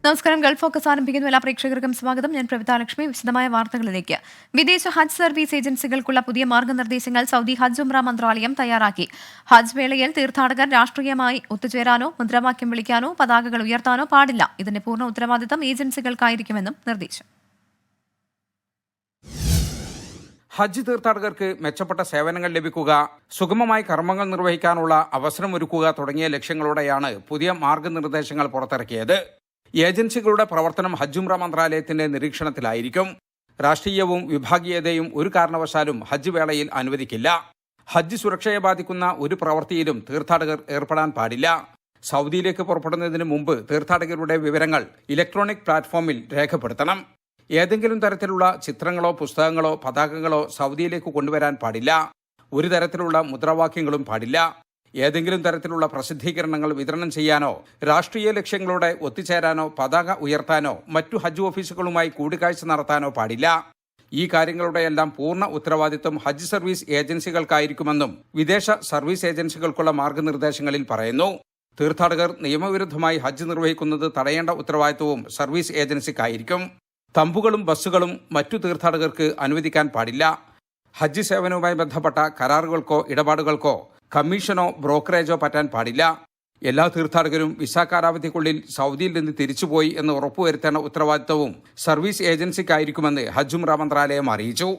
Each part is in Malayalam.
നമസ്കാരം. ഗൾഫ് ഫോക്കസ് ആരംഭിക്കുന്ന എല്ലാ പ്രേക്ഷകർക്കും സ്വാഗതം. ഞാൻ പ്രവിതാലക്ഷ്മി. വിശദമായ വാർത്തകളിലേക്ക്. വിദേശ ഹജ്ജ് സർവീസ് ഏജൻസികൾക്കുള്ള പുതിയ മാർഗനിർദ്ദേശങ്ങൾ സൗദി ഹജ്ജ് ഉംറ മന്ത്രാലയം തയ്യാറാക്കി. ഹജ്ജ് വേളയിൽ തീർത്ഥാടകർ രാഷ്ട്രീയമായി ഒത്തുചേരാനോ മുദ്രാവാക്യം വിളിക്കാനോ പതാകകൾ ഉയർത്താനോ പാടില്ല. ഇതിന്റെ പൂർണ്ണ ഉത്തരവാദിത്തം ഏജൻസികൾക്കായിരിക്കുമെന്നും നിർദ്ദേശം. ഹജ്ജ് തീർത്ഥാടകർക്ക് മെച്ചപ്പെട്ട സേവനങ്ങൾ ലഭിക്കുക, സുഗമമായി കർമ്മങ്ങൾ നിർവഹിക്കാനുള്ള അവസരമൊരുക്കുക തുടങ്ങിയ ലക്ഷ്യങ്ങളോടെയാണ് പുതിയ മാർഗനിർദ്ദേശങ്ങൾ പുറത്തിറക്കിയത്. ഏജൻസികളുടെ പ്രവർത്തനം ഹജ്ജ് ഉംറ മന്ത്രാലയത്തിന്റെ നിരീക്ഷണത്തിലായിരിക്കും. രാഷ്ട്രീയവും വിഭാഗീയതയും ഒരു കാരണവശാലും ഹജ്ജ് വേളയിൽ അനുവദിക്കില്ല. ഹജ്ജ് സുരക്ഷയെ ബാധിക്കുന്ന ഒരു പ്രവൃത്തിയിലും തീർത്ഥാടകർ ഏർപ്പെടാൻ പാടില്ല. സൗദിയിലേക്ക് പുറപ്പെടുന്നതിന് മുമ്പ് തീർത്ഥാടകരുടെ വിവരങ്ങൾ ഇലക്ട്രോണിക് പ്ലാറ്റ്ഫോമിൽ രേഖപ്പെടുത്തണം. ഏതെങ്കിലും തരത്തിലുള്ള ചിത്രങ്ങളോ പുസ്തകങ്ങളോ പതാകകളോ സൗദിയിലേക്ക് കൊണ്ടുവരാൻ പാടില്ല. ഒരു തരത്തിലുള്ള മുദ്രാവാക്യങ്ങളും പാടില്ല. ഏതെങ്കിലും തരത്തിലുള്ള പ്രസിദ്ധീകരണങ്ങൾ വിതരണം ചെയ്യാനോ രാഷ്ട്രീയ ലക്ഷ്യങ്ങളോടെ ഒത്തുചേരാനോ പതാക ഉയർത്താനോ മറ്റു ഹജ്ജ് ഓഫീസുകളുമായി കൂടിക്കാഴ്ച നടത്താനോ പാടില്ല. ഈ കാര്യങ്ങളുടെയെല്ലാം പൂർണ്ണ ഉത്തരവാദിത്വം ഹജ്ജ് സർവീസ് ഏജൻസികൾക്കായിരിക്കുമെന്നും വിദേശ സർവീസ് ഏജൻസികൾക്കുള്ള മാർഗനിർദ്ദേശങ്ങളിൽ പറയുന്നു. തീർത്ഥാടകർ നിയമവിരുദ്ധമായി ഹജ്ജ് നിർവഹിക്കുന്നത് തടയേണ്ട ഉത്തരവാദിത്വവും സർവീസ് ഏജൻസിക്കായിരിക്കും. തമ്പുകളും ബസ്സുകളും മറ്റു തീർത്ഥാടകർക്ക് അനുവദിക്കാൻ പാടില്ല. ഹജ്ജ് സേവനവുമായി ബന്ധപ്പെട്ട കരാറുകൾക്കോ ഇടപാടുകൾക്കോ കമ്മീഷനോ ബ്രോക്കറേജോ പറ്റാൻ പാടില്ല. എല്ലാ തീർത്ഥാടകരും വിസ കാലാവധിക്കുള്ളിൽ സൗദിയിൽ നിന്ന് തിരിച്ചുപോയി എന്ന് ഉറപ്പുവരുത്തേണ്ട ഉത്തരവാദിത്തവും സർവീസ് ഏജൻസിക്കായിരിക്കുമെന്ന് ഹജ്ജ് ഉംറ മന്ത്രാലയം അറിയിച്ചു.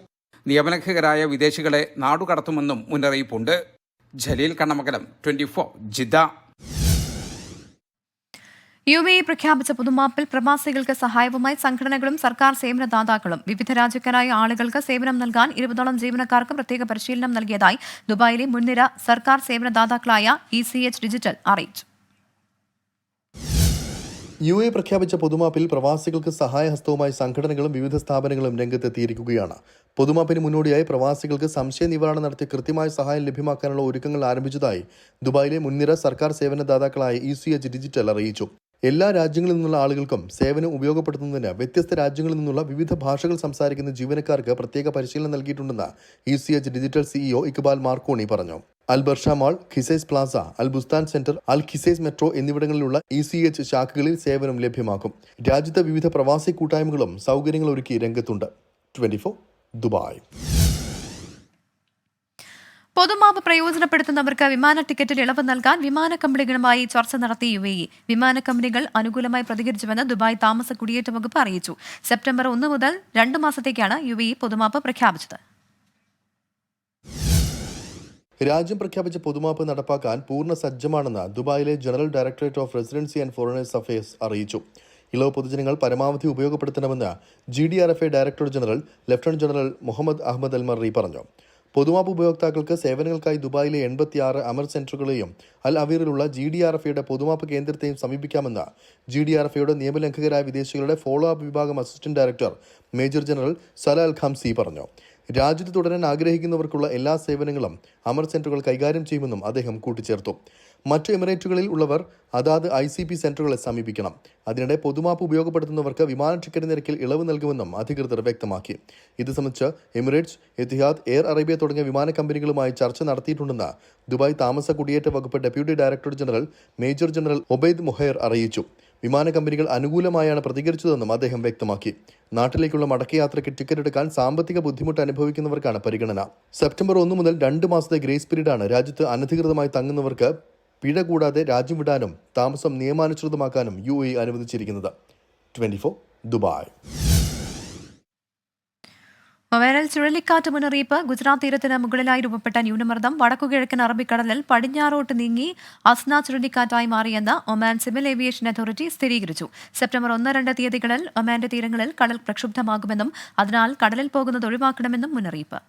നിയമലംഘകരായ വിദേശികളെ നാടുകടത്തുമെന്നും മുന്നറിയിപ്പുണ്ട്. ജലീൽ കണ്ണമംഗലം, 24 ജിദ്ദ. UAE പ്രഖ്യാപിച്ച പൊതുമാപ്പിൽ പ്രവാസികൾക്ക് സഹായവുമായി സംഘടനകളും സർക്കാർ സേവനദാതാക്കളും വിവിധ രാജ്യക്കാരായ ആളുകൾക്ക് സേവനം നൽകാൻ 20ഓളം ജീവനക്കാർക്ക് പ്രത്യേക പരിശീലനം നൽകിയതായി ദുബായിലെ മുൻനിര സർക്കാർ സേവനദാതാക്കളായ ECH ഡിജിറ്റൽ അറിയിച്ചു. UAE പ്രഖ്യാപിച്ച പൊതുമാപ്പിൽ പ്രവാസികൾക്ക് സഹായഹസ്തവുമായി സംഘടനകളും വിവിധ സ്ഥാപനങ്ങളും രംഗത്തെത്തിയിരിക്കുകയാണ്. പൊതുമാപ്പിന് മുന്നോടിയായി പ്രവാസികൾക്ക് സംശയ നിവാരണം നടത്തി കൃത്യമായ സഹായം ലഭ്യമാക്കാനുള്ള ഒരുക്കങ്ങൾ ആരംഭിച്ചതായി ദുബായിലെ മുൻനിര സർക്കാർ സേവനദാതാക്കളായ ECH ഡിജിറ്റൽ അറിയിച്ചു. എല്ലാ രാജ്യങ്ങളിൽ നിന്നുള്ള ആളുകൾക്കും സേവനം ഉപയോഗപ്പെടുത്തുന്നതിന് വ്യത്യസ്ത രാജ്യങ്ങളിൽ നിന്നുള്ള വിവിധ ഭാഷകൾ സംസാരിക്കുന്ന ജീവനക്കാർക്ക് പ്രത്യേക പരിശീലനം നൽകിയിട്ടുണ്ടെന്ന് ECH digital CEO Iqbal Marconi പറഞ്ഞു. Al Barsha mall, Qusais plaza, Al Bustan centre, Al Qusais metro എന്നിവിടങ്ങളിലുള്ള ECH ശാഖകളിൽ സേവനം ലഭ്യമാക്കും. രാജ്യത്തെ വിവിധ പ്രവാസി കൂട്ടായ്മകളും സൗകര്യങ്ങൾ ഒരുക്കി രംഗത്തുണ്ട്. 24 ദുബായ്. പൊതുമാപ്പ് പ്രയോജനപ്പെടുത്തുന്നവർക്ക് വിമാന ടിക്കറ്റിൽ ഇളവ് നൽകാൻ വിമാന കമ്പനികളുമായി ചർച്ച നടത്തി UAE. വിമാന കമ്പനികൾ അനുകൂലമായി പ്രതികരിച്ചുവെന്ന് ദുബായ് താമസ കുടിയേറ്റ വകുപ്പ് അറിയിച്ചു. സെപ്റ്റംബർ 1 മുതൽ 2 മാസത്തേക്കാണ് UAE പൊതുമാപ്പ് പ്രഖ്യാപിച്ചത്. രാജ്യം പ്രഖ്യാപിച്ച പൊതുമാപ്പ് നടപ്പാക്കാൻ പൂർണ്ണ സജ്ജമാണെന്ന് ദുബായിലെ general directorate of residency and foreigners affairs അറിയിച്ചു. ഇളവ് പൊതുജനങ്ങൾ പരമാവധി ഉപയോഗപ്പെടുത്തണമെന്ന് GDRFA director general lieutenant general Mohammed Ahmed Al Marri പറഞ്ഞു. പൊതുമാപ്പ് ഉപയോക്താക്കൾക്ക് സേവനങ്ങൾക്കായി ദുബായിലെ 86 അമർ സെന്ററുകളെയും അൽ അവീറിലുള്ള GDRFയുടെ പൊതുമാപ്പ് കേന്ദ്രത്തെയും സമീപിക്കാമെന്ന് GDRFയുടെ നിയമലംഘകരായ വിദേശികളുടെ ഫോളോ അപ്പ് വിഭാഗം അസിസ്റ്റന്റ് ഡയറക്ടർ മേജർ ജനറൽ സല അൽ ഖംസി പറഞ്ഞു. രാജ്യത്ത് തുടരാൻ ആഗ്രഹിക്കുന്നവർക്കുള്ള എല്ലാ സേവനങ്ങളും അമർ സെന്ററുകൾ കൈകാര്യം ചെയ്യുമെന്നും അദ്ദേഹം കൂട്ടിച്ചേർത്തു. മറ്റു എമിറേറ്റുകളിൽ ഉള്ളവർ അതാത് ICP സെന്ററുകളെ സമീപിക്കണം. അതിനിടെ പൊതുമാപ്പ് ഉപയോഗപ്പെടുത്തുന്നവർക്ക് വിമാന ടിക്കറ്റ് നിരക്കിൽ ഇളവ് നൽകുമെന്നും അധികൃതർ വ്യക്തമാക്കി. ഇത് സംബന്ധിച്ച് എമിറേറ്റ്സ്, എത്തിഹാദ്, എയർ അറേബ്യ തുടങ്ങിയ വിമാന കമ്പനികളുമായി ചർച്ച നടത്തിയിട്ടുണ്ടെന്ന് ദുബായ് താമസ കുടിയേറ്റ വകുപ്പ് deputy director general major general ഒബൈദ് Muhair അറിയിച്ചു. വിമാന കമ്പനികൾ അനുകൂലമായാണ് പ്രതികരിച്ചതെന്നും അദ്ദേഹം വ്യക്തമാക്കി. നാട്ടിലേക്കുള്ള മടക്കയാത്രയ്ക്ക് ടിക്കറ്റ് എടുക്കാൻ സാമ്പത്തിക ബുദ്ധിമുട്ട് അനുഭവിക്കുന്നവർക്കാണ് പരിഗണന. സെപ്റ്റംബർ 1 മുതൽ 2 മാസത്തെ ഗ്രേസ് പീരീഡാണ് രാജ്യത്ത് അനധികൃതമായി തങ്ങുന്നവർക്ക് പിഴ കൂടാതെ രാജ്യം വിടാനും താമസം നിയമാനുസൃതമാക്കാനും UAE അനുവദിച്ചിരിക്കുന്നത്. 24 ദുബായ്. ഒമാനിൽ ചുഴലിക്കാറ്റ് മുന്നറിയിപ്പ്. ഗുജറാത്ത് തീരത്തിന് മുകളിലായി രൂപപ്പെട്ട ന്യൂനമർദ്ദം വടക്കുകിഴക്കൻ അറബിക്കടലിൽ പടിഞ്ഞാറോട്ട് നീങ്ങി അസ്ന ചുഴലിക്കാറ്റായി മാറിയെന്ന് ഒമാൻ സിവിൽ ഏവിയേഷൻ അതോറിറ്റി സ്ഥിരീകരിച്ചു. സെപ്റ്റംബർ 1-2 തീയതികളിൽ ഒമാന്റെ തീരങ്ങളിൽ കടൽ പ്രക്ഷുബ്ധമാകുമെന്നും അതിനാൽ കടലിൽ പോകുന്നത് ഒഴിവാക്കണമെന്നും മുന്നറിയിപ്പ്.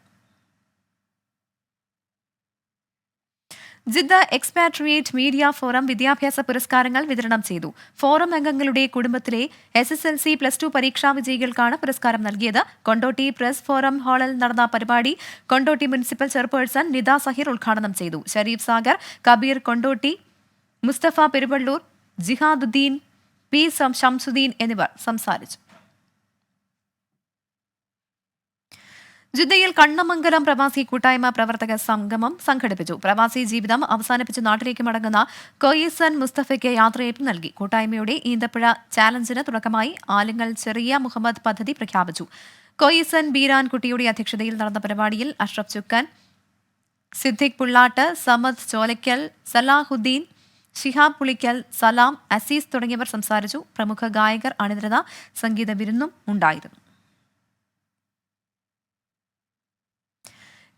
ജിദ്ദ എക്സ്പാട്രിയേറ്റ് മീഡിയ ഫോറം വിദ്യാഭ്യാസ പുരസ്കാരങ്ങൾ വിതരണം ചെയ്തു. ഫോറം അംഗങ്ങളുടെ കുടുംബത്തിലെ SSLC, +2 പരീക്ഷാ വിജയികൾക്കാണ് പുരസ്കാരം നൽകിയത്. കൊണ്ടോട്ടി പ്രസ് ഫോറം ഹാളിൽ നടന്ന പരിപാടി കൊണ്ടോട്ടി മുനിസിപ്പൽ ചെയർപേഴ്സൺ നിദ സഹിർ ഉദ്ഘാടനം ചെയ്തു. ഷരീഫ് സാഗർ, കബീർ കൊണ്ടോട്ടി, മുസ്തഫ പെരുവള്ളൂർ, ജിഹാദുദ്ദീൻ, P. ഷംസുദ്ദീൻ എന്നിവർ സംസാരിച്ചു. ജിദ്ദയിൽ കണ്ണമംഗലം പ്രവാസി കൂട്ടായ്മ പ്രവർത്തക സംഗമം സംഘടിപ്പിച്ചു. പ്രവാസി ജീവിതം അവസാനിപ്പിച്ച് നാട്ടിലേക്ക് മടങ്ങുന്ന കൊയ്സൻ മുസ്തഫയ്ക്ക് യാത്രയയപ്പ് നൽകി. കൂട്ടായ്മയുടെ ഈന്തപ്പുഴ ചാലഞ്ചിന് തുടക്കമായി ആലുങ്ങൽ ചെറിയ മുഹമ്മദ് പദ്ധതി പ്രഖ്യാപിച്ചു. കൊയ്സൻ ബീരാൻകുട്ടിയുടെ അധ്യക്ഷതയിൽ നടന്ന പരിപാടിയിൽ അഷ്റഫ് ചുക്കൻ, സിദ്ദിഖ് പുള്ളാട്ട്, സമദ് ചോലയ്ക്കൽ, സലാഹുദ്ദീൻ, ഷിഹാബ് പുളിക്കൽ, സലാം, അസീസ് തുടങ്ങിയവർ സംസാരിച്ചു. പ്രമുഖ ഗായകർ അണിനിരന്ന സംഗീത വിരുന്നും ഉണ്ടായിരുന്നു.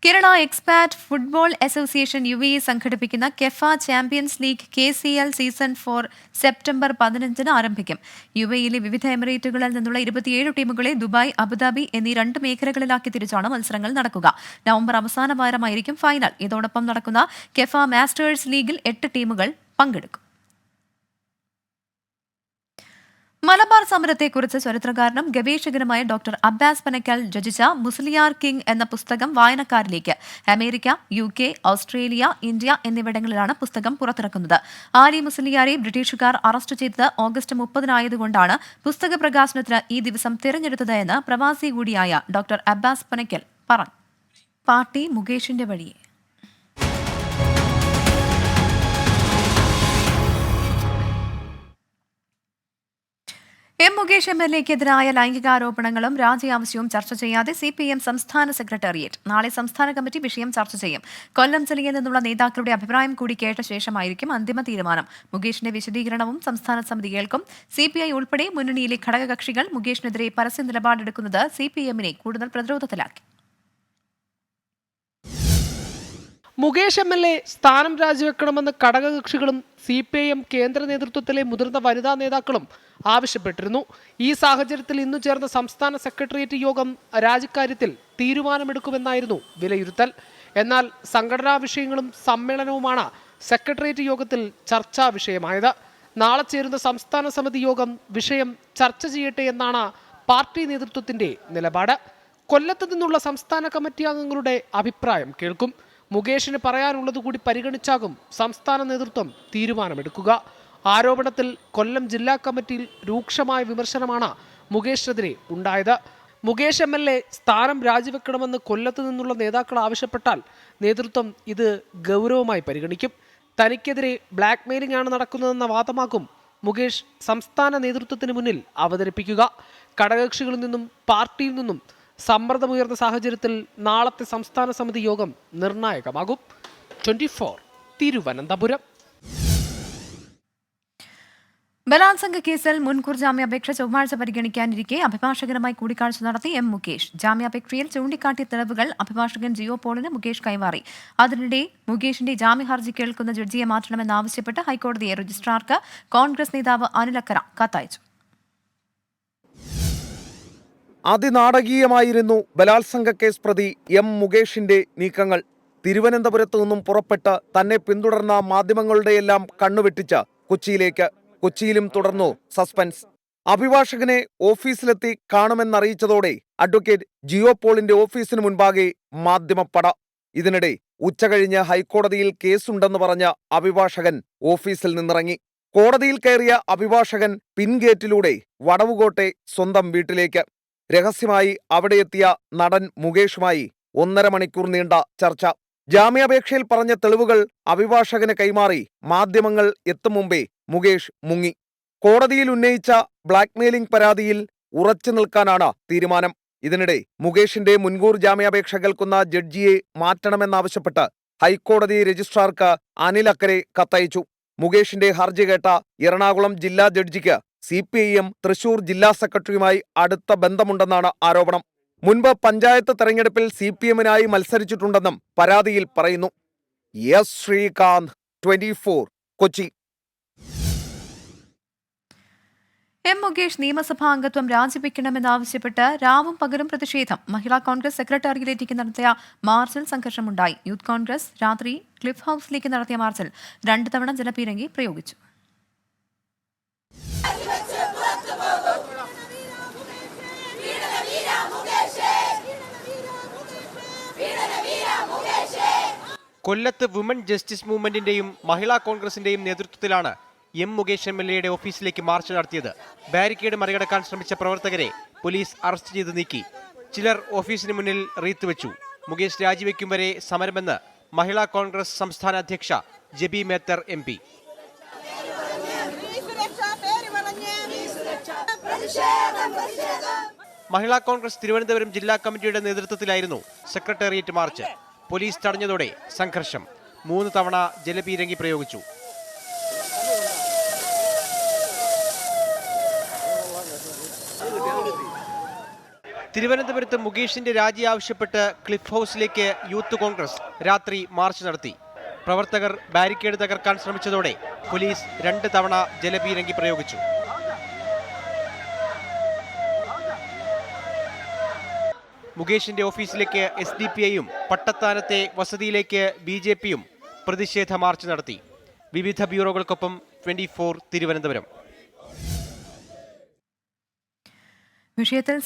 Kerala expat football association UAE സംഘടിപ്പിക്കുന്ന KEFA champions league KCL season 4 September 15-ന് ആരംഭിക്കും. UAEയിലെ വിവിധ എമിറേറ്റുകളിൽ നിന്നുള്ള 27 ടീമുകളെ ദുബായ്, അബുദാബി എന്നീ 2 മേഖലകളിലാക്കി തിരിച്ചാണ് മത്സരങ്ങൾ നടക്കുക. നവംബർ അവസാന വാരമായിരിക്കും ഫൈനൽ. ഇതോടൊപ്പം നടക്കുന്ന കെഫ മാസ്റ്റേഴ്സ് ലീഗിൽ 8 ടീമുകൾ പങ്കെടുക്കും. മലബാർ സമരത്തെക്കുറിച്ച് ചരിത്രകാരനും ഗവേഷകനുമായ ഡോക്ടർ അബ്ബാസ് പനക്കൽ രചിച്ച മുസ്ലിയാർ കിങ് എന്ന പുസ്തകം വായനക്കാരിലേക്ക്. അമേരിക്ക, UK, ഓസ്ട്രേലിയ, ഇന്ത്യ എന്നിവിടങ്ങളിലാണ് പുസ്തകം പുറത്തിറക്കുന്നത്. ആലി മുസ്ലിയാരെ ബ്രിട്ടീഷുകാർ അറസ്റ്റ് ചെയ്തത് ഓഗസ്റ്റ് 30-നായതുകൊണ്ടാണ് പുസ്തക പ്രകാശനത്തിന് ഈ ദിവസം തിരഞ്ഞെടുത്തത് എന്ന് പ്രവാസി കൂടിയായ ഡോക്ടർ അബ്ബാസ് പനക്കൽ പറഞ്ഞു. പാർട്ടി മുകേഷിന്റെ വഴിയെ. മുകേഷ് MLA-ക്കെതിരായ ലൈംഗികാരോപണങ്ങളും രാജിയാവശ്യവും ചർച്ച ചെയ്യാതെ CPM സംസ്ഥാന സെക്രട്ടേറിയറ്റ്. നാളെ സംസ്ഥാന കമ്മിറ്റി വിഷയം ചർച്ച ചെയ്യും. കൊല്ലം ജില്ലയിൽ നിന്നുള്ള നേതാക്കളുടെ അഭിപ്രായം കൂടി കേട്ട ശേഷമായിരിക്കും അന്തിമ തീരുമാനം. മുകേഷിന്റെ വിശദീകരണവും സംസ്ഥാന സമിതി കേൾക്കും. CPI ഉൾപ്പെടെ മുന്നണിയിലെ ഘടകകക്ഷികൾ മുകേഷിനെതിരെ പരസ്യ നിലപാടെടുക്കുന്നത് CPM-നെ കൂടുതൽ പ്രതിരോധത്തിലാക്കി. മുകേഷ് MLA സ്ഥാനം രാജിവെക്കണമെന്ന് ഘടകകക്ഷികളും CPIM കേന്ദ്ര നേതൃത്വത്തിലെ മുതിർന്ന വനിതാ നേതാക്കളും ആവശ്യപ്പെട്ടിരുന്നു. ഈ സാഹചര്യത്തിൽ ഇന്നു ചേർന്ന സംസ്ഥാന സെക്രട്ടേറിയറ്റ് യോഗം രാജിക്കാര്യത്തിൽ തീരുമാനമെടുക്കുമെന്നായിരുന്നു വിലയിരുത്തൽ. എന്നാൽ സംഘടനാ വിഷയങ്ങളും സമ്മേളനവുമാണ് സെക്രട്ടേറിയറ്റ് യോഗത്തിൽ ചർച്ചാ വിഷയമായത്. നാളെ ചേരുന്ന സംസ്ഥാന സമിതി യോഗം വിഷയം ചർച്ച ചെയ്യട്ടെ എന്നാണ് പാർട്ടി നേതൃത്വത്തിന്റെ നിലപാട്. കൊല്ലത്ത് നിന്നുള്ള സംസ്ഥാന കമ്മിറ്റി അംഗങ്ങളുടെ അഭിപ്രായം കേൾക്കും. മുകേഷിന് പറയാനുള്ളത് കൂടി പരിഗണിച്ചാകും സംസ്ഥാന നേതൃത്വം തീരുമാനമെടുക്കുക. ആരോപണത്തിൽ കൊല്ലം ജില്ലാ കമ്മിറ്റിയിൽ രൂക്ഷമായ വിമർശനമാണ് മുകേഷിനെതിരെ ഉണ്ടായത്. മുകേഷ് MLA സ്ഥാനം രാജിവെക്കണമെന്ന് കൊല്ലത്ത് നിന്നുള്ള നേതാക്കൾ ആവശ്യപ്പെട്ടാൽ നേതൃത്വം ഇത് ഗൗരവമായി പരിഗണിക്കും. തനിക്കെതിരെ ബ്ലാക്ക് മെയിലിംഗ് ആണ് നടക്കുന്നതെന്ന വാദമാകും മുകേഷ് സംസ്ഥാന നേതൃത്വത്തിന് മുന്നിൽ അവതരിപ്പിക്കുക. ഘടകകക്ഷികളിൽ നിന്നും പാർട്ടിയിൽ നിന്നും സമ്മർദ്ദമുയർന്ന സാഹചര്യത്തിൽ നാളത്തെ സംസ്ഥാന സമിതി യോഗം നിർണായകമാകും. 24 തിരുവനന്തപുരം. ബലാത്സംഗ കേസിൽ മുൻകൂർ ജാമ്യാപേക്ഷ ചൊവ്വാഴ്ച പരിഗണിക്കാനിരിക്കെ അഭിഭാഷകനുമായി കൂടിക്കാഴ്ച നടത്തി മുകേഷ്. ജാമ്യാപേക്ഷയിൽ ചൂണ്ടിക്കാട്ടിയ തെളിവുകൾ അഭിഭാഷകൻ ജിയോ പോളിന് മുകേഷ് കൈമാറി. അതിനിടെ മുകേഷിന്റെ ജാമ്യ ഹർജി കേൾക്കുന്ന ജഡ്ജിയെ മാറ്റണമെന്നാവശ്യപ്പെട്ട് ഹൈക്കോടതിയെ രജിസ്ട്രാർക്ക് കോൺഗ്രസ് നേതാവ് അനിൽ അക്കര കത്തയച്ചു. അതിനാടകീയമായിരുന്നു ബലാത്സംഗ കേസ് പ്രതി മുകേഷിന്റെ നീക്കങ്ങൾ. തിരുവനന്തപുരത്തു നിന്നും പുറപ്പെട്ട് തന്നെ പിന്തുടർന്ന മാധ്യമങ്ങളുടെയെല്ലാം കണ്ണുവെട്ടിച്ച് കൊച്ചിയിലും തുടർന്നു സസ്പെൻസ്. അഭിഭാഷകനെ ഓഫീസിലെത്തി കാണുമെന്നറിയിച്ചതോടെ അഡ്വക്കേറ്റ് ജിയോ പോളിന്റെ ഓഫീസിന് മുൻപാകെ മാധ്യമപ്പട. ഇതിനിടെ ഉച്ചകഴിഞ്ഞ് ഹൈക്കോടതിയിൽ കേസുണ്ടെന്ന് പറഞ്ഞ അഭിഭാഷകൻ ഓഫീസിൽ നിന്നിറങ്ങി. കോടതിയിൽ കയറിയ അഭിഭാഷകൻ പിൻഗേറ്റിലൂടെ വടവുകോട്ടെ സ്വന്തം വീട്ടിലേക്ക്. രഹസ്യമായി അവിടെയെത്തിയ നടൻ മുകേഷുമായി 1.5 മണിക്കൂർ നീണ്ട ചർച്ച. ജാമ്യാപേക്ഷയിൽ പറഞ്ഞ തെളിവുകൾ അഭിഭാഷകന് കൈമാറി മാധ്യമങ്ങൾ എത്തും മുമ്പേ മുകേഷ് മുങ്ങി. കോടതിയിൽ ഉന്നയിച്ച ബ്ലാക്ക്മെയിലിംഗ് പരാതിയിൽ ഉറച്ചു നിൽക്കാനാണ് തീരുമാനം. ഇതിനിടെ മുകേഷിന്റെ മുൻകൂർ ജാമ്യാപേക്ഷ കേൾക്കുന്ന ജഡ്ജിയെ മാറ്റണമെന്നാവശ്യപ്പെട്ട് ഹൈക്കോടതി രജിസ്ട്രാർക്ക് അനിൽ അക്കരെ കത്തയച്ചു. മുകേഷിന്റെ ഹർജി കേട്ട എറണാകുളം ജില്ലാ ജഡ്ജിക്ക് CPIM തൃശൂർ ജില്ലാ സെക്രട്ടറിയുമായി അടുത്ത ബന്ധമുണ്ടെന്നാണ് ആരോപണം. മുൻപ് പഞ്ചായത്ത് തെരഞ്ഞെടുപ്പിൽ CPM-നായി മത്സരിച്ചിട്ടുണ്ടെന്നും പരാതിയിൽ പറയുന്നു. ശ്രീകാന്ത്, 24 കൊച്ചി. മുകേഷ് നിയമസഭാ അംഗത്വം രാജിവെക്കണമെന്നാവശ്യപ്പെട്ട് രാവും പകലും പ്രതിഷേധം. മഹിളാ കോൺഗ്രസ് സെക്രട്ടേറിയറ്റിലേക്ക് നടത്തിയ മാർച്ചിൽ സംഘർഷമുണ്ടായി. യൂത്ത് കോൺഗ്രസ് രാത്രി ക്ലിഫ് ഹൌസിലേക്ക് നടത്തിയ മാർച്ചിൽ 2 തവണ ജലപീരങ്കി പ്രയോഗിച്ചു. കൊല്ലത്ത് വുമൺ ജസ്റ്റിസ് മൂവ്മെന്റിന്റെയും മഹിളാ കോൺഗ്രസിന്റെയും നേതൃത്വത്തിലാണ് മുകേഷ് MLA ഓഫീസിലേക്ക് മാർച്ച് നടത്തിയത്. ബാരിക്കേഡ് മറികടക്കാൻ ശ്രമിച്ച പ്രവർത്തകരെ പോലീസ് അറസ്റ്റ് ചെയ്ത് നീക്കി. ചിലർ ഓഫീസിന് മുന്നിൽ റീത്ത് വെച്ചു. മുകേഷ് രാജിവെക്കും വരെ സമരമെന്ന് മഹിളാ കോൺഗ്രസ് സംസ്ഥാന അധ്യക്ഷ ജെബി മേത്തർ MP. മഹിളാ കോൺഗ്രസ് തിരുവനന്തപുരം ജില്ലാ കമ്മിറ്റിയുടെ നേതൃത്വത്തിലായിരുന്നു സെക്രട്ടേറിയറ്റ് മാർച്ച്. പോലീസ് തടഞ്ഞതോടെ സംഘർഷം. 3 തവണ ജലപീരങ്കി പ്രയോഗിച്ചു. തിരുവനന്തപുരത്ത് മുകേഷിന്റെ രാജി ആവശ്യപ്പെട്ട് ക്ലിഫ് ഹൗസിലേക്ക് യൂത്ത് കോൺഗ്രസ് രാത്രി മാർച്ച് നടത്തി. പ്രവർത്തകർ ബാരിക്കേഡ് തകർക്കാൻ ശ്രമിച്ചതോടെ പോലീസ് 2 തവണ ജലപീരങ്കി പ്രയോഗിച്ചു. മുകേഷിന്റെ ഓഫീസിലേക്ക് SDPIയും പട്ടത്താനത്തെ വസതിയിലേക്ക് BJPയും പ്രതിഷേധ മാർച്ച് നടത്തി. വിവിധ ബ്യൂറോകൾക്കൊപ്പം 24 തിരുവനന്തപുരം. വിഷയത്തിൽ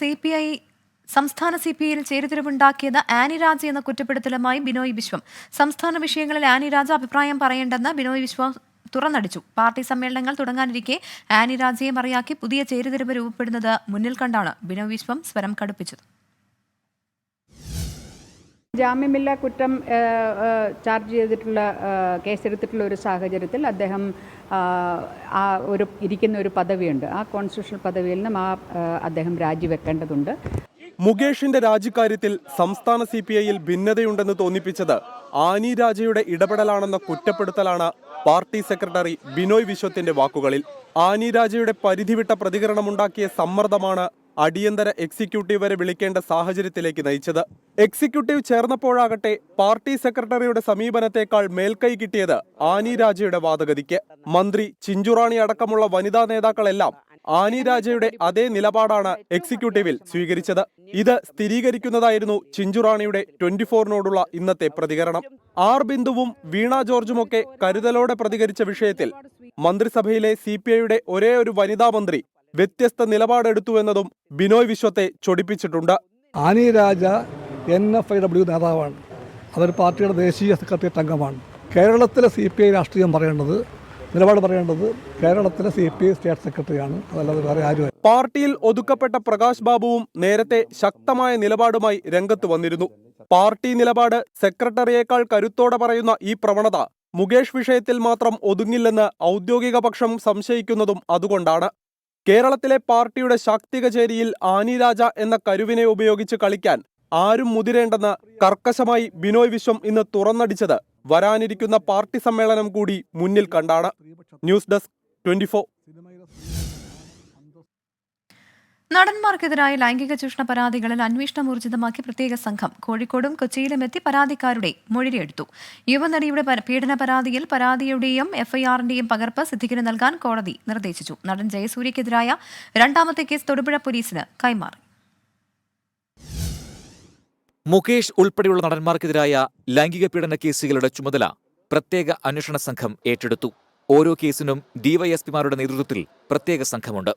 സംസ്ഥാന CPIയിൽ ചേരിതിരിവുണ്ടാക്കിയത് ആനി രാജ എന്ന കുറ്റപ്പെടുത്തലുമായി ബിനോയ് വിശ്വം. സംസ്ഥാന വിഷയങ്ങളിൽ ആനി രാജ അഭിപ്രായം പറയേണ്ടെന്ന് ബിനോയ് വിശ്വം തുറന്നടിച്ചു. പാർട്ടി സമ്മേളനങ്ങൾ തുടങ്ങാനിരിക്കെ ആനി രാജയെ മറിയാക്കി പുതിയ ചേരിതിരിവ് രൂപപ്പെടുന്നത് മുന്നിൽ കണ്ടാണ് ബിനോയ് വിശ്വം സ്വരം കടുപ്പിച്ചത്. ജാമ്യമില്ലാ കുറ്റം ചാർജ് ചെയ്തിട്ടുള്ള കേസെടുത്തിട്ടുള്ള ഒരു സാഹചര്യത്തിൽ അദ്ദേഹം ഇരിക്കുന്ന ഒരു പദവിയുണ്ട്. ആ കോൺസ്റ്റിറ്റ്യൂഷണൽ പദവിയിൽ നിന്നും അദ്ദേഹം രാജിവെക്കേണ്ടതുണ്ട്. മുകേഷിന്റെ രാജിക്കാര്യത്തിൽ സംസ്ഥാന CPIയിൽ ഭിന്നതയുണ്ടെന്ന് തോന്നിപ്പിച്ചത് ആനി രാജയുടെ ഇടപെടലാണെന്ന കുറ്റപ്പെടുത്തലാണ് പാർട്ടി സെക്രട്ടറി ബിനോയ് വിശ്വത്തിന്റെ വാക്കുകളിൽ. ആനി രാജയുടെ പരിധിവിട്ട പ്രതികരണമുണ്ടാക്കിയ സമ്മർദ്ദമാണ് അടിയന്തര എക്സിക്യൂട്ടീവ് വരെ വിളിക്കേണ്ട സാഹചര്യത്തിലേക്ക് നയിച്ചത്. എക്സിക്യൂട്ടീവ് ചേർന്നപ്പോഴാകട്ടെ പാർട്ടി സെക്രട്ടറിയുടെ സമീപനത്തേക്കാൾ മേൽക്കൈ കിട്ടിയത് ആനി രാജയുടെ വാദഗതിക്ക്. മന്ത്രി ചിഞ്ചുറാണി അടക്കമുള്ള വനിതാ നേതാക്കളെല്ലാം ആനി രാജയുടെ അതേ നിലപാടാണ് എക്സിക്യൂട്ടീവിൽ സ്വീകരിച്ചത്. ഇത് സ്ഥിരീകരിക്കുന്നതായിരുന്നു ചിഞ്ചുറാണിയുടെ 24നോടുള്ള ഇന്നത്തെ പ്രതികരണം. ബിന്ദുവും വീണ ജോർജുമൊക്കെ കരുതലോടെ പ്രതികരിച്ച വിഷയത്തിൽ മന്ത്രിസഭയിലെ CPIയുടെ ഒരേ ഒരു വനിതാ മന്ത്രി വ്യത്യസ്ത നിലപാടെടുത്തു എന്നതും ബിനോയ് വിശ്വത്തെ ചൊടിപ്പിച്ചിട്ടുണ്ട്. ആനി രാജ NFIW നേതാവാണ്. അതൊരു പാർട്ടിയുടെ ദേശീയ സെക്രട്ടേറിയറ്റ് അംഗമാണ്. കേരളത്തിലെ CPI രാഷ്ട്രീയം നിലപാട് പറയേണ്ടത് കേരളത്തിലെ CPI സ്റ്റേറ്റ് സെക്രട്ടറിയാണ്, അതല്ലാതെ വേറെ ആരും. പാർട്ടിയിൽ ഒതുക്കപ്പെട്ട പ്രകാശ് ബാബുവും നേരത്തെ ശക്തമായ നിലപാടുമായി രംഗത്ത് വന്നിരുന്നു. പാർട്ടി നിലപാട് സെക്രട്ടറിയേക്കാൾ കരുത്തോടെ പറയുന്ന ഈ പ്രവണത മുകേഷ് വിഷയത്തിൽ മാത്രം ഒതുങ്ങില്ലെന്ന് ഔദ്യോഗിക പക്ഷം സംശയിക്കുന്നതും അതുകൊണ്ടാണ്. കേരളത്തിലെ പാർട്ടിയുടെ ശാക്തിക ചേരിയിൽ ആനി രാജ എന്ന കരുവിനെ ഉപയോഗിച്ച് കളിക്കാൻ ആരും മുതിരേണ്ടെന്ന് കർക്കശമായി ബിനോയ് വിശ്വം ഇന്ന് തുറന്നടിച്ചത് വരാനിരിക്കുന്ന പാർട്ടി സമ്മേളനം കൂടി മുന്നിൽ കണ്ടാണ്. News desk 24. നടന്മാർക്കെതിരായ ലൈംഗിക ചൂഷണ പരാതികളിൽ അന്വേഷണം ഊർജിതമാക്കി പ്രത്യേക സംഘം കോഴിക്കോടും കൊച്ചിയിലും എത്തി പരാതിക്കാരുടെ മൊഴിയെടുത്തു. യുവനടിയുടെ പീഡന പരാതിയിൽ പരാതിയുടെയും FIRന്റെയും പകർപ്പ് സിദ്ദിഖിന് നൽകാൻ കോടതി നിർദ്ദേശിച്ചു. നടൻ ജയസൂര്യക്കെതിരായ 2ാമത്തെ കേസ് തൊടുപുഴ പോലീസിന് കൈമാറി. മുകേഷ് ഉൾപ്പെടെയുള്ള നടന്മാർക്കെതിരായ ലൈംഗിക പീഡന കേസുകളുടെ ചുമതല പ്രത്യേക അന്വേഷണ സംഘം ഏറ്റെടുത്തു. ഓരോ കേസിനും DYSPമാരുടെ നേതൃത്വത്തിൽ പ്രത്യേക സംഘമുണ്ട്.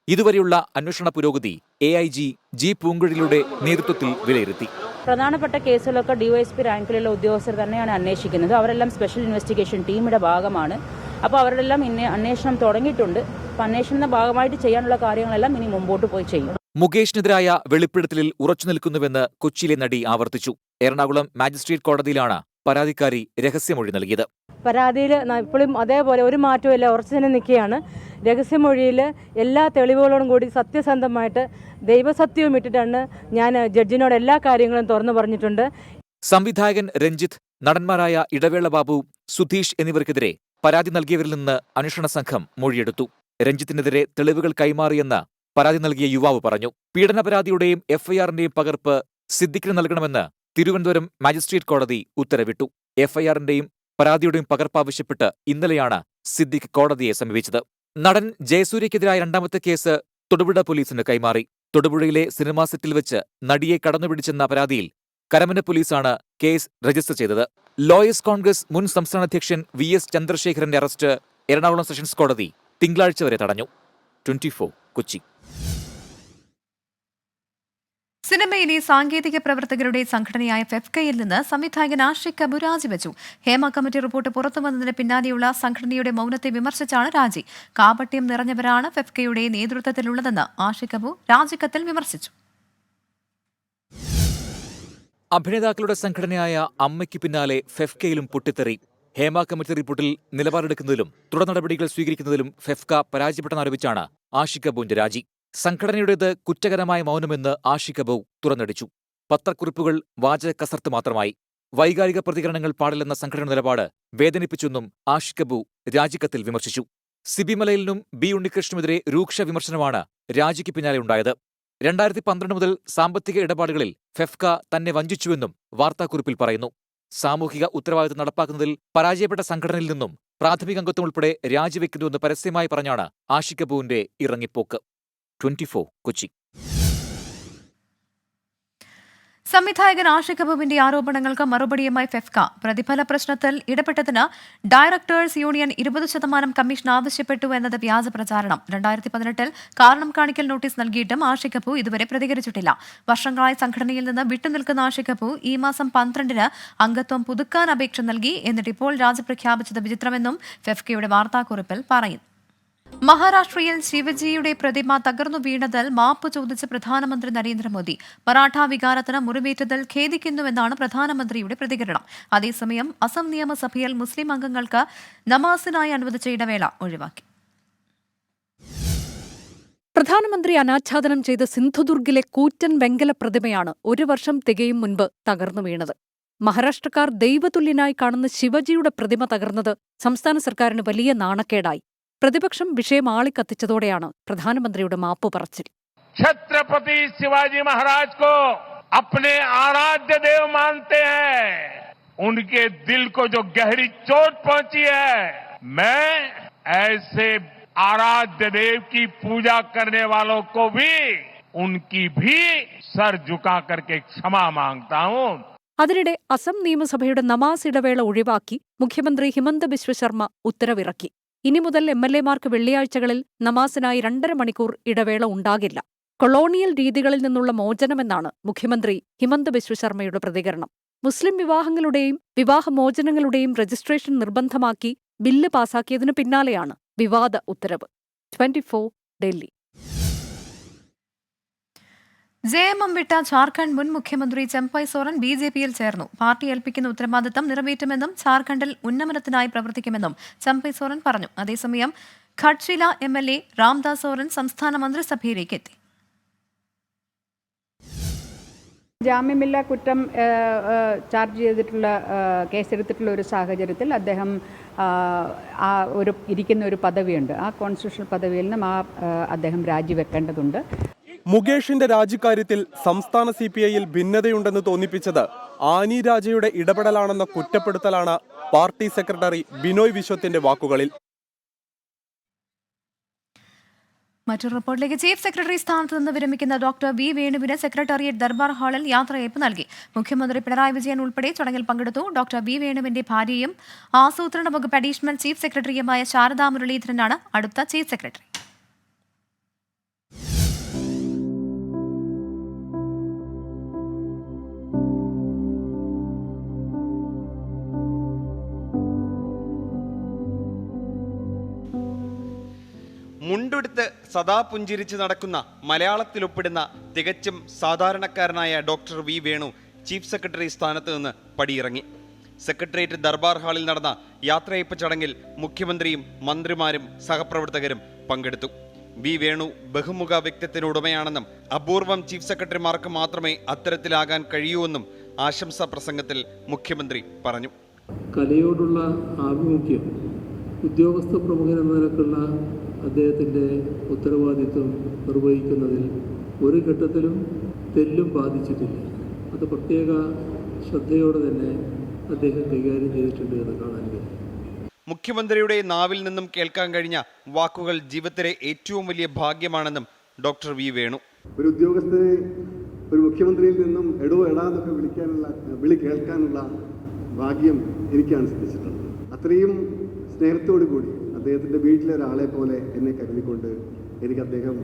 ഇതുവരെയുള്ള അന്വേഷണ പുരോഗതി AIG G പൂങ്കുഴലിയുടെ നേതൃത്വത്തിൽ വിലയിരുത്തി. പ്രധാനപ്പെട്ട കേസുകളൊക്കെ DYSP റാങ്കിലുള്ള ഉദ്യോഗസ്ഥർ തന്നെയാണ് അന്വേഷിക്കുന്നത്. അവരെല്ലാം സ്പെഷ്യൽ ഇൻവെസ്റ്റിഗേഷൻ ടീമിന്റെ ഭാഗമാണ്. അപ്പോൾ അവരെല്ലാം അന്വേഷണം തുടങ്ങിയിട്ടുണ്ട്. അപ്പം അന്വേഷണത്തിന്റെ ഭാഗമായിട്ട് ചെയ്യാനുള്ള കാര്യങ്ങളെല്ലാം ഇനി മുമ്പോട്ട് പോയി ചെയ്യും. മുകേഷിനെതിരായ വെളിപ്പെടുത്തലിൽ ഉറച്ചുനിൽക്കുന്നുവെന്ന് കൊച്ചിയിലെ നടി ആവർത്തിച്ചു. എറണാകുളം മാജിസ്ട്രേറ്റ് കോടതിയിലാണ് പരാതിക്കാരി രഹസ്യമൊഴി നൽകിയത്. പരാതിയിൽ ഇപ്പോഴും അതേപോലെ ഒരു മാറ്റവുമില്ല, ഉറച്ചു തന്നെ നിൽക്കുകയാണ്. രഹസ്യമൊഴിയിൽ എല്ലാ തെളിവുകളോടും കൂടി സത്യസന്ധമായിട്ട് ദൈവസത്യവും ഇട്ടിട്ടാണ് ഞാൻ ജഡ്ജിനോട് എല്ലാ കാര്യങ്ങളും തുറന്നു പറഞ്ഞിട്ടുണ്ട്. സംവിധായകൻ രഞ്ജിത്ത്, നടന്മാരായ ഇടവേള ബാബു, സുധീഷ് എന്നിവർക്കെതിരെ പരാതി നൽകിയവരിൽ നിന്ന് അന്വേഷണ സംഘം മൊഴിയെടുത്തു. രഞ്ജിത്തിനെതിരെ തെളിവുകൾ കൈമാറിയെന്ന് പരാതി നൽകിയ യുവാവ് പറഞ്ഞു. പീഡന പരാതിയുടെയും FIRന്റെയും പകർപ്പ് സിദ്ദിഖിന് നൽകണമെന്ന് തിരുവനന്തപുരം മാജിസ്ട്രേറ്റ് കോടതി ഉത്തരവിട്ടു. FIRന്റെയും പരാതിയുടെയും പകർപ്പ് ആവശ്യപ്പെട്ട് ഇന്നലെയാണ് സിദ്ദിഖ് കോടതിയെ സമീപിച്ചത്. നടൻ ജയസൂര്യക്കെതിരായ 2ാമത്തെ കേസ് തൊടുപുഴ പോലീസിന് കൈമാറി. തൊടുപുഴയിലെ സിനിമാ സെറ്റിൽ വെച്ച് നടിയെ കടന്നുപിടിച്ചെന്ന പരാതിയിൽ കരമന പോലീസാണ് കേസ് രജിസ്റ്റർ ചെയ്തത്. ലോയേഴ്സ് കോൺഗ്രസ് മുൻ സംസ്ഥാന അധ്യക്ഷൻ VS ചന്ദ്രശേഖരന്റെ അറസ്റ്റ് എറണാകുളം സെഷൻസ് കോടതി തിങ്കളാഴ്ച വരെ തടഞ്ഞു. 24 കൊച്ചി. സിനിമയിലെ സാങ്കേതിക പ്രവർത്തകരുടെ സംഘടനയായ ഫെഫ്കയിൽ നിന്ന് സംവിധായകൻ ആഷിഖ് കപൂർ രാജിവെച്ചു. ഹേമ കമ്മിറ്റി റിപ്പോർട്ട് പുറത്തുവന്നതിന് പിന്നാലെയുള്ള സംഘടനയുടെ മൗനത്തെ വിമർശിച്ചാണ് രാജി. കാപട്യം നിറഞ്ഞവരാണ് ഫെഫ്കയുടെ നേതൃത്വത്തിലുള്ളതെന്ന് ആഷിഖ് കപൂർ രാജിക്കത്തിൽ വിമർശിച്ചു. അഭിനേതാക്കളുടെ സംഘടനയായ അമ്മയ്ക്ക് പിന്നാലെ ഫെഫ്കയിലും പൊട്ടിത്തെറി. ഹേമ കമ്മിറ്റി റിപ്പോർട്ടിൽ നിലപാടെടുക്കുന്നതിലും തുടർ നടപടികൾ സ്വീകരിക്കുന്നതിലും ഫെഫ്ക പരാജയപ്പെട്ടെന്നാരോപിച്ചാണ് ആഷിഖ് അബുവിന്റെ രാജി. സംഘടനയുടേത് കുറ്റകരമായ മൗനമെന്ന് ആഷിഖ് അബു തുറന്നടിച്ചു. പത്രക്കുറിപ്പുകൾ വാചക കസർത്ത് മാത്രമായി. വൈകാരിക പ്രതികരണങ്ങൾ പാടില്ലെന്ന സംഘടന നിലപാട് വേദനിപ്പിച്ചെന്നും ആഷിഖ് അബു രാജിക്കത്തിൽ വിമർശിച്ചു. സിബി മലയിലിനും ബി ഉണ്ണികൃഷ്ണനുമെതിരെ രൂക്ഷ വിമർശനമാണ് രാജിക്ക് പിന്നാലെ ഉണ്ടായത്. 2012 മുതൽ സാമ്പത്തിക ഇടപാടുകളിൽ ഫെഫ്ക തന്നെ വഞ്ചിച്ചുവെന്നും വാർത്താക്കുറിപ്പിൽ പറയുന്നു. സാമൂഹിക ഉത്തരവാദിത്തം നടപ്പാക്കുന്നതിൽ പരാജയപ്പെട്ട സംഘടനയിൽ നിന്നും പ്രാഥമിക അംഗത്വം ഉൾപ്പെടെ രാജിവെക്കുന്നുവെന്ന് പരസ്യമായി പറഞ്ഞാണ് ആഷിഖ് അബുവിന്റെ ഇറങ്ങിപ്പോക്ക്. 24 കൊച്ചി. സംവിധായകൻ ആഷിഖ് അബുവിന്റെ ആരോപണങ്ങൾക്ക് മറുപടിയുമായി ഫെഫ്ക പ്രതിഫല പ്രശ്നത്തിൽ ഇടപെട്ടതിന് ഡയറക്ടേഴ്സ് യൂണിയൻ 20% കമ്മീഷൻ ആവശ്യപ്പെട്ടു എന്നത് വ്യാജ പ്രചാരണം. 2018 കാരണം കാണിക്കൽ നോട്ടീസ് നൽകിയിട്ടും ആഷിഖ് അബു ഇതുവരെ പ്രതികരിച്ചിട്ടില്ല. വർഷങ്ങളായി സംഘടനയിൽ നിന്ന് വിട്ടുനിൽക്കുന്ന ആഷിഖ് അബു ഈ മാസം 12-ന് അംഗത്വം പുതുക്കാൻ അപേക്ഷ നൽകി. എന്നിട്ട് ഇപ്പോൾ രാജി പ്രഖ്യാപിച്ചത് വിചിത്രമെന്നും ഫെഫ്കയുടെ വാർത്താക്കുറിപ്പിൽ പറയുന്നു. മഹാരാഷ്ട്രയിൽ ശിവജിയുടെ പ്രതിമ തകർന്നു വീണതിൽ മാപ്പ് ചോദിച്ച് പ്രധാനമന്ത്രി നരേന്ദ്രമോദി. മറാഠ വികാരത്തിന് മുറിവേറ്റതിൽ ഖേദിക്കുന്നുവെന്നാണ് പ്രധാനമന്ത്രിയുടെ പ്രതികരണം. അതേസമയം അസം നിയമസഭയിൽ മുസ്ലിം അംഗങ്ങൾക്ക് നമാസിനായി അനുവദിച്ച ഇടവേള ഒഴിവാക്കി. പ്രധാനമന്ത്രി അനാച്ഛാദനം ചെയ്ത സിന്ധുദുർഗിലെ കൂറ്റൻ വെങ്കല പ്രതിമയാണ് 1 വർഷം തികയും മുൻപ് തകർന്നു വീണത്. മഹാരാഷ്ട്രക്കാർ ദൈവതുല്യനായി കാണുന്ന ശിവജിയുടെ പ്രതിമ തകർന്നത് സംസ്ഥാന സർക്കാരിന് വലിയ നാണക്കേടായി. പ്രതിപക്ഷം വിഷയം ആളിക്കത്തിച്ചതോടെയാണ് പ്രധാനമന്ത്രിയുടെ മാപ്പ് പറച്ചിൽ. छत्रपति शिवाजी महाराज को अपने आराध्य देव मानते हैं. उनके दिल को जो गहरी चोट पहुंची है, मैं ऐसे आराध्य देव की पूजा करने वालों को भी उनकी भी सर झुका करके क्षमा मांगता हूं. അതിനിടെ അസം നിയമസഭയുടെ നമാസ് ഇടവേള ഒഴിവാക്കി മുഖ്യമന്ത്രി ഹിമന്ത ബിശ്വ ശർമ്മ ഉത്തരവിറക്കി. ഇനി മുതൽ എംഎൽഎമാർക്ക് വെള്ളിയാഴ്ചകളിൽ നമാസിനായി 2.5 മണിക്കൂർ ഇടവേള ഉണ്ടാകില്ല. കൊളോണിയൽ രീതികളിൽ നിന്നുള്ള മോചനമെന്നാണ് മുഖ്യമന്ത്രി ഹിമന്ത ബിശ്വ ശർമ്മയുടെ പ്രതികരണം. മുസ്ലിം വിവാഹങ്ങളുടെയും വിവാഹമോചനങ്ങളുടെയും രജിസ്ട്രേഷൻ നിർബന്ധമാക്കി ബില്ല് പാസാക്കിയതിനു പിന്നാലെയാണ് വിവാദ ഉത്തരവ്. 24 ഡൽഹി. ജെഎംഎം വിട്ട ജാർഖണ്ഡ് മുൻ മുഖ്യമന്ത്രി ചെമ്പൈ സോറൻ ബിജെപിയിൽ ചേർന്നു. പാർട്ടി ഏൽപ്പിക്കുന്ന ഉത്തരവാദിത്തം നിറവേറ്റുമെന്നും ജാർഖണ്ഡിൽ ഉന്നമനത്തിനായി പ്രവർത്തിക്കുമെന്നും ചെമ്പൈ സോറൻ പറഞ്ഞു. അതേസമയം ഘട്ട്ശില എംഎൽഎ രാംദാസ് സോറൻ സംസ്ഥാന മന്ത്രിസഭയിലേക്ക് എത്തി. ജാമ്യമില്ലാ കുറ്റം ചാർജ് ചെയ്തിട്ടുള്ള കേസെടുത്തിട്ടുള്ള ഒരു സാഹചര്യത്തിൽ അദ്ദേഹം ഇരിക്കുന്ന ഒരു പദവിയുണ്ട്. ആ കോൺസ്റ്റിറ്റ്യൂഷണൽ പദവിയിൽ നിന്നും അദ്ദേഹം രാജിവെക്കേണ്ടതുണ്ട്. മുകേഷിന്റെ രാജിക്കാര്യത്തിൽ സംസ്ഥാന സിപിഐയിൽ ഭിന്നതയുണ്ടെന്ന് തോന്നിപ്പിച്ചത് ആനി രാജയുടെ ഇടപെടലാണെന്ന കുറ്റപ്പെടുത്തലാണ് പാർട്ടി സെക്രട്ടറി ബിനോയ് വിശ്വത്തിന്റെ വാക്കുകളിൽ. മറ്റൊരു റിപ്പോർട്ടിലേക്ക്. ചീഫ് സെക്രട്ടറി സ്ഥാനത്ത് നിന്ന് വിരമിക്കുന്ന ഡോക്ടർ വി വേണുവിന് സെക്രട്ടേറിയറ്റ് ദർബാർ ഹാളിൽ യാത്രയയപ്പ് നൽകി. മുഖ്യമന്ത്രി പിണറായി വിജയൻ ഉൾപ്പെടെ ചടങ്ങിൽ പങ്കെടുത്തു. ഡോക്ടർ വി വേണുവിന്റെ ഭാര്യയും ആസൂത്രണ വകുപ്പ് അഡീഷണൽ ചീഫ് സെക്രട്ടറിയുമായ ശാരദാ മുരളീധരനാണ് അടുത്ത ചീഫ് സെക്രട്ടറി. മുണ്ടെടുത്ത് സദാ പുഞ്ചിരിച്ച് നടക്കുന്ന മലയാളത്തിലൊപ്പിടുന്ന തികച്ചും സാധാരണക്കാരനായ doctor V Venu chief secretary സ്ഥാനത്ത് നിന്ന് പടിയിറങ്ങി. സെക്രട്ടേറിയറ്റ് ദർബാർ ഹാളിൽ നടന്ന യാത്രയയപ്പ് ചടങ്ങിൽ മുഖ്യമന്ത്രിയും മന്ത്രിമാരും സഹപ്രവർത്തകരും പങ്കെടുത്തു. വി വേണു ബഹുമുഖ വ്യക്തിത്വത്തിനുടമയാണെന്നും അപൂർവം ചീഫ് സെക്രട്ടറിമാർക്ക് മാത്രമേ അത്തരത്തിലാകാൻ കഴിയൂവെന്നും ആശംസാ പ്രസംഗത്തിൽ മുഖ്യമന്ത്രി പറഞ്ഞു. കലയോടുള്ള ആഭിമുഖ്യം, ഉദ്യോഗസ്ഥ പ്രമുഖൻ എന്ന നിലക്കുള്ള അദ്ദേഹത്തിൻ്റെ ഉത്തരവാദിത്വം നിർവഹിക്കുന്നതിൽ ഒരു ഘട്ടത്തിലും തെല്ലും ബാധിച്ചിട്ടില്ല. അത് പ്രത്യേക ശ്രദ്ധയോടെ തന്നെ അദ്ദേഹം കൈകാര്യം ചെയ്തിട്ടുണ്ട് എന്ന് കാണാൻ കഴിയും. മുഖ്യമന്ത്രിയുടെ നാവിൽ നിന്നും കേൾക്കാൻ കഴിഞ്ഞ വാക്കുകൾ ജീവിതത്തിലെ ഏറ്റവും വലിയ ഭാഗ്യമാണെന്നും ഡോക്ടർ വി വേണു. ഒരു ഉദ്യോഗസ്ഥനെ ഒരു മുഖ്യമന്ത്രിയിൽ നിന്നും എടോ എടാന്നൊക്കെ വിളി കേൾക്കാനുള്ള ഭാഗ്യം എനിക്കാണ് സിദ്ധിച്ചിട്ടുള്ളത്. അത്രയും സ്നേഹത്തോടു കൂടി അദ്ദേഹത്തിൻ്റെ വീട്ടിലെ ഒരാളെ പോലെ എന്നെ കരുതിക്കൊണ്ട് എനിക്ക് അദ്ദേഹം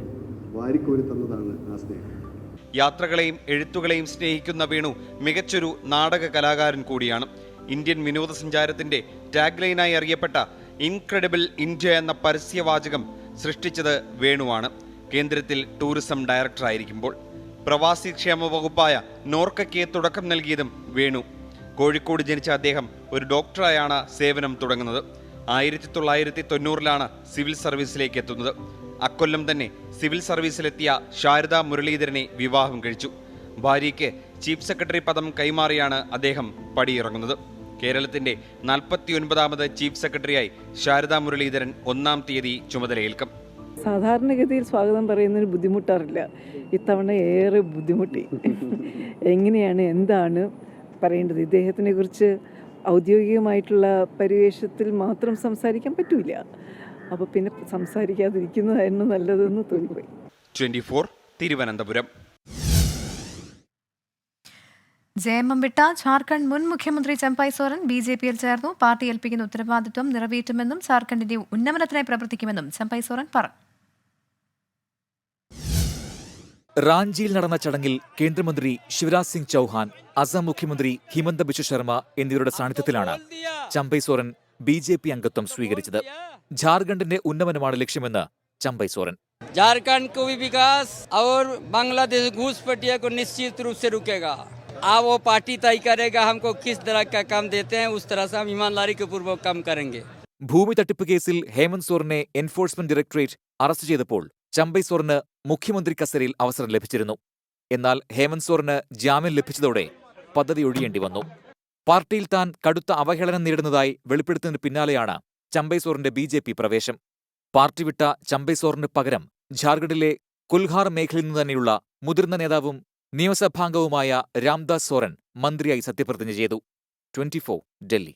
വാരിക്കോരി തന്നതാണ് ആ സ്നേഹം. യാത്രകളെയും എഴുത്തുകളെയും സ്നേഹിക്കുന്ന വേണു മികച്ചൊരു നാടക കലാകാരൻ കൂടിയാണ്. ഇന്ത്യൻ വിനോദസഞ്ചാരത്തിന്റെ ടാഗ് ലൈനായി അറിയപ്പെട്ട ഇൻക്രെഡിബിൾ ഇന്ത്യ എന്ന പരസ്യവാചകം സൃഷ്ടിച്ചത് വേണുവാണ് കേന്ദ്രത്തിൽ ടൂറിസം ഡയറക്ടറായിരിക്കുമ്പോൾ. പ്രവാസി ക്ഷേമ വകുപ്പായ നോർക്കയ്ക്ക് തുടക്കം നൽകിയതും വേണു. കോഴിക്കോട് ജനിച്ച അദ്ദേഹം ഒരു ഡോക്ടറായാണ് സേവനം തുടങ്ങുന്നത്. 1990 സിവിൽ സർവീസിലേക്ക് എത്തുന്നത്. അക്കൊല്ലം തന്നെ സിവിൽ സർവീസിലെത്തിയ ശാരദ മുരളീധരനെ വിവാഹം കഴിച്ചു. ഭാര്യയ്ക്ക് ചീഫ് സെക്രട്ടറി പദം കൈമാറിയാണ് അദ്ദേഹം പടിയിറങ്ങുന്നത്. കേരളത്തിന്റെ 49ാമത് ചീഫ് സെക്രട്ടറിയായി ശാരദ മുരളീധരൻ 1-ാം തീയതി ചുമതലയേൽക്കും. സാധാരണഗതിയിൽ സ്വാഗതം പറയുന്നതിന് ബുദ്ധിമുട്ടാറില്ല. ഇത്തവണ ഏറെ ബുദ്ധിമുട്ടി. എങ്ങനെയാണ് എന്താണ് പറയേണ്ടത്? ഇദ്ദേഹത്തിനെ കുറിച്ച് ഔദ്യോഗികമായിട്ടുള്ള പരിവേഷത്തിൽ മാത്രം സംസാരിക്കാൻ പറ്റൂല. അപ്പോൾ പിന്നെ സംസാരിക്കാതിരിക്കുന്നതായിരുന്നു നല്ലതെന്ന് തോന്നിപ്പോയി. 24 തിരുവനന്തപുരം. ജയമം വിട്ട ജാർഖണ്ഡ് മുൻ മുഖ്യമന്ത്രി ചമ്പൈ സോറൻ BJPയിൽ ചേർന്നു. പാർട്ടി ഏൽപ്പിക്കുന്ന ഉത്തരവാദിത്വം നിറവേറ്റുമെന്നും ജാർഖണ്ഡിന്റെ ഉന്നമനത്തിനായി പ്രവർത്തിക്കുമെന്നും ചമ്പൈ സോറൻ പറഞ്ഞു. റാഞ്ചിയിൽ നടന്ന ചടങ്ങിൽ കേന്ദ്രമന്ത്രി ശിവരാജ് സിംഗ് ചൌഹാൻ, അസം മുഖ്യമന്ത്രി ഹിമന്ത ബിശ്വ ശർമ്മ എന്നിവരുടെ സാന്നിധ്യത്തിലാണ് ചമ്പൈ സോറൻ BJP അംഗത്വം സ്വീകരിച്ചത്. ജാർഖണ്ഡിന്റെ ഉന്നമനമാണ് ലക്ഷ്യമെന്ന് ചമ്പൈ സോറൻ. झारखंड को भी विकास और बांग्लादेश घूसपैठिया को निश्चित रूप से रुकेगा. वो पार्टी तय करेगा हमको किस तरह का काम देते हैं, उस तरह से हम ईमानदारी के पूर्वक काम करेंगे. ഭൂമി തട്ടിപ്പ് കേസിൽ ഹേമന്ത് സോറനെ എൻഫോഴ്സ്മെന്റ് ഡയറക്ടറേറ്റ് അറസ്റ്റ് ചെയ്തപ്പോൾ ചമ്പൈ സോറന് മുഖ്യമന്ത്രി കസേരയിൽ അവസരം ലഭിച്ചിരുന്നു. എന്നാൽ ഹേമന്ത് സോറന് ജാമ്യം ലഭിച്ചതോടെ പദ്ധതി ഒഴിയേണ്ടി വന്നു. പാർട്ടിയിൽ താൻ കടുത്ത അവഹേളനം നേരിടുന്നതായി വെളിപ്പെടുത്തുന്നതിന് പിന്നാലെയാണ് ചമ്പൈ സോറന്റെ BJP പ്രവേശം. പാർട്ടി വിട്ട ചമ്പൈ സോറന് പകരം ഝാർഖണ്ഡിലെ കുൽഹാർ മേഖലയിൽ നിന്ന് തന്നെയുള്ള മുതിർന്ന നേതാവും നിയമസഭാംഗവുമായ രാംദാസ് സോറൻ മന്ത്രിയായി സത്യപ്രതിജ്ഞ ചെയ്തു. 24 ഡൽഹി.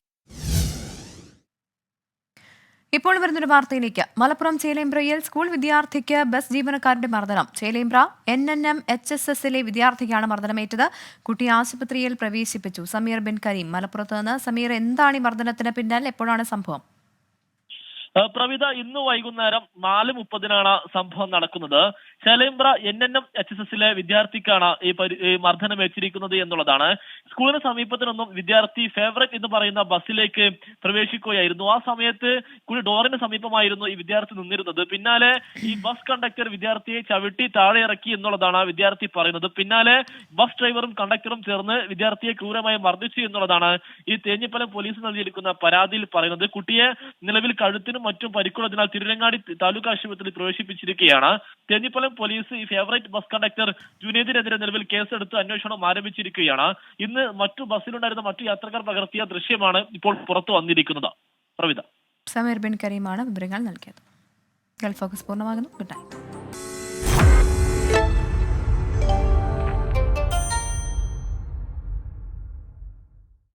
ഇപ്പോൾ വരുന്നൊരു വാർത്തയിലേക്ക്. മലപ്പുറം ചേലേമ്പ്രയിൽ സ്കൂൾ വിദ്യാർത്ഥിക്ക് ബസ് ജീവനക്കാരന്റെ മർദ്ദനം. ചേലേമ്പ്ര NNM HSSലെ വിദ്യാർത്ഥിക്കാണ് മർദ്ദനമേറ്റത്. കുട്ടി ആശുപത്രിയിൽ പ്രവേശിപ്പിച്ചു. സമീർ ബിൻ കരീം മലപ്പുറത്ത് നിന്ന്. സമീർ, എന്താണ് ഈ മർദ്ദനത്തിന് പിന്നാലെ? എപ്പോഴാണ് സംഭവം? പ്രവിത, ഇന്ന് വൈകുന്നേരം 4:30 സംഭവം നടക്കുന്നത്. ചേലേമ്പ്ര NNM HSSലെ വിദ്യാർത്ഥിക്കാണ് ഈ മർദ്ദനമേറ്റിരിക്കുന്നത് എന്നുള്ളതാണ്. സ്കൂളിന് സമീപത്തു നിന്നും വിദ്യാർത്ഥി ഫേവറേറ്റ് എന്ന് പറയുന്ന ബസ്സിലേക്ക് പ്രവേശിക്കുകയായിരുന്നു. ആ സമയത്ത് ഡോറിന് സമീപമായിരുന്നു ഈ വിദ്യാർത്ഥി നിന്നിരുന്നത്. പിന്നാലെ ഈ ബസ് കണ്ടക്ടർ വിദ്യാർത്ഥിയെ ചവിട്ടി താഴെ ഇറക്കി എന്നുള്ളതാണ് വിദ്യാർത്ഥി പറയുന്നത്. പിന്നാലെ ബസ് ഡ്രൈവറും കണ്ടക്ടറും ചേർന്ന് വിദ്യാർത്ഥിയെ ക്രൂരമായി മർദ്ദിച്ചു എന്നുള്ളതാണ് ഈ തേഞ്ഞിപ്പലം പോലീസ് നൽകിയിരിക്കുന്ന പരാതിയിൽ പറയുന്നത്. കുട്ടിയെ നിലവിൽ കഴുത്തിനും മറ്റും പരിക്കുള്ളതിനാൽ തിരുരങ്ങാടി താലൂക്ക് ആശുപത്രിയിൽ പ്രവേശിപ്പിച്ചിരിക്കുകയാണ്. തേഞ്ഞിപ്പലം പോലീസ് ഈ ഫേവറേറ്റ് ബസ് കണ്ടക്ടർ ജുനേദിനെതിരെ നിലവിൽ കേസെടുത്ത് അന്വേഷണം ആരംഭിച്ചിരിക്കുകയാണ്. ഇന്ന് മറ്റു ബസ്സിലുണ്ടായിരുന്ന മറ്റു യാത്രക്കാർ പകർത്തിയ ദൃശ്യമാണ് ഇപ്പോൾ പുറത്തു വന്നിരിക്കുന്നത്. പ്രവിത. സമീർ ബിൻ കരീമാണ് വിവരങ്ങൾ നൽകിയത്. ഗൾഫ് ഫോക്കസ് പൂർണ്ണമാകുന്നു. Good night.